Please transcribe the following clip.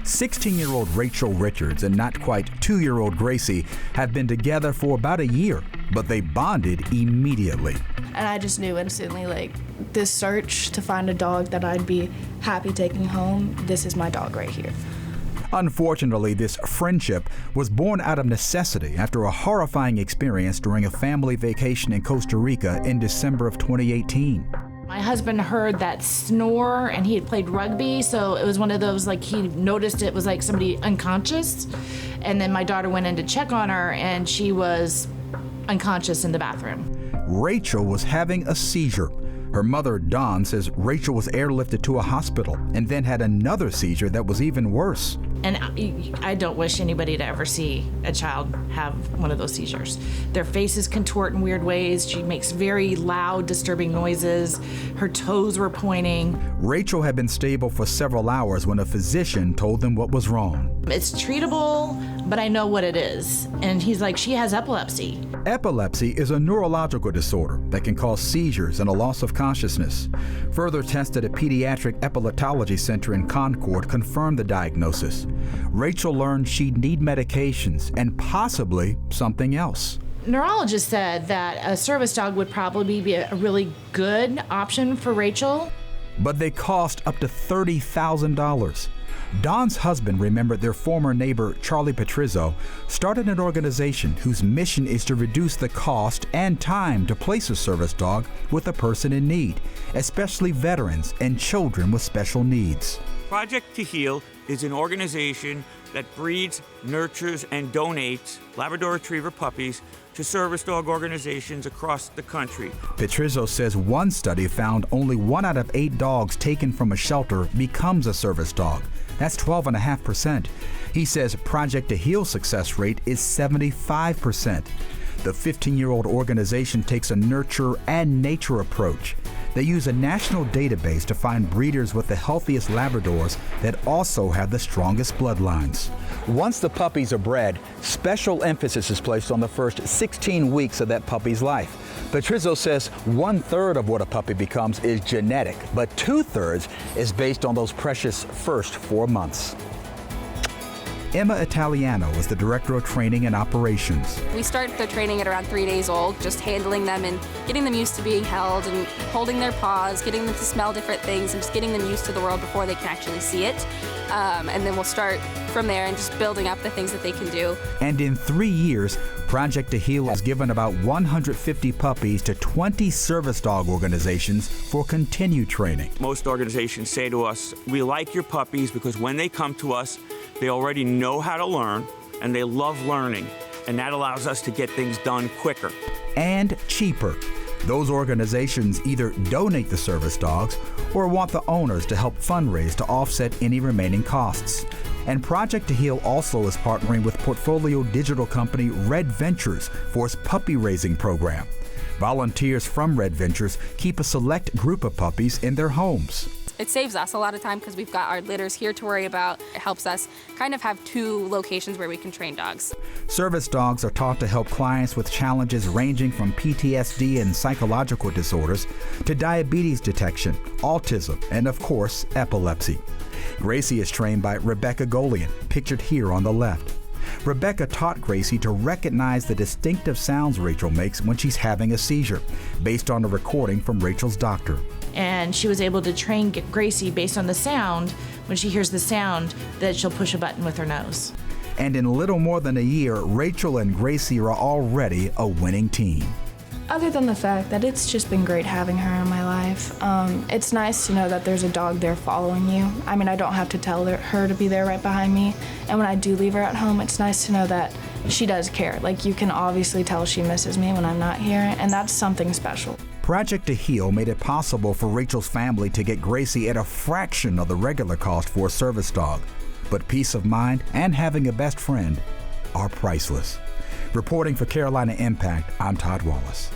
16-year-old Rachel Richards and not quite 2-year-old Gracie have been together for about a year, but they bonded immediately. And I just knew instantly, like, this search to find a dog that I'd be happy taking home, this is my dog right here. Unfortunately, this friendship was born out of necessity after a horrifying experience during a family vacation in Costa Rica in December of 2018. My husband heard that snore, and he had played rugby, so it was one of those, like, he noticed it was like somebody unconscious. And then my daughter went in to check on her, and she was unconscious in the bathroom. Rachel was having a seizure. Her mother, Dawn, says Rachel was airlifted to a hospital and then had another seizure that was even worse. And I don't wish anybody to ever see a child have one of those seizures. Their faces contort in weird ways. She makes very loud, disturbing noises. Her toes were pointing. Rachel had been stable for several hours when a physician told them what was wrong. It's treatable, but I know what it is. And he's like, she has epilepsy. Epilepsy is a neurological disorder that can cause seizures and a loss of consciousness. Further tests at a pediatric epileptology center in Concord confirmed the diagnosis. Rachel learned she'd need medications and possibly something else. Neurologist said that a service dog would probably be a really good option for Rachel. But they cost up to $30,000. Dawn's husband remembered their former neighbor, Charlie Petrizzo, started an organization whose mission is to reduce the cost and time to place a service dog with a person in need, especially veterans and children with special needs. Project to Heal is an organization that breeds, nurtures, and donates Labrador Retriever puppies to service dog organizations across the country. Petrizzo says one study found only 1 out of 8 dogs taken from a shelter becomes a service dog. That's 12.5%. He says Project to Heal success rate is 75%. The 15-year-old organization takes a nurture and nature approach. They use a national database to find breeders with the healthiest Labradors that also have the strongest bloodlines. Once the puppies are bred, special emphasis is placed on the first 16 weeks of that puppy's life. Petrizzo says 1/3 of what a puppy becomes is genetic, but 2/3 is based on those precious first 4 months. Emma Italiano is the Director of Training and Operations. We start their training at around 3 days old, just handling them and getting them used to being held and holding their paws, getting them to smell different things, and just getting them used to the world before they can actually see it. And then we'll start from there and just building up the things that they can do. And in 3 years, Project to Heal has given about 150 puppies to 20 service dog organizations for continued training. Most organizations say to us, we like your puppies because when they come to us, they already know how to learn and they love learning, and that allows us to get things done quicker. And cheaper. Those organizations either donate the service dogs or want the owners to help fundraise to offset any remaining costs. And Project to Heal also is partnering with portfolio digital company Red Ventures for its puppy raising program. Volunteers from Red Ventures keep a select group of puppies in their homes. It saves us a lot of time because we've got our litters here to worry about. It helps us kind of have 2 locations where we can train dogs. Service dogs are taught to help clients with challenges ranging from PTSD and psychological disorders to diabetes detection, autism, and of course, epilepsy. Gracie is trained by Rebecca Golian, pictured here on the left. Rebecca taught Gracie to recognize the distinctive sounds Rachel makes when she's having a seizure, based on a recording from Rachel's doctor. And she was able to train Gracie based on the sound. When she hears the sound, that she'll push a button with her nose. And in little more than a year, Rachel and Gracie are already a winning team. Other than the fact that it's just been great having her in my life, it's nice to know that there's a dog there following you. I mean, I don't have to tell her to be there right behind me. And when I do leave her at home, it's nice to know that she does care. Like, you can obviously tell she misses me when I'm not here, and that's something special. Project to Heal made it possible for Rachel's family to get Gracie at a fraction of the regular cost for a service dog. But peace of mind and having a best friend are priceless. Reporting for Carolina Impact, I'm Todd Wallace.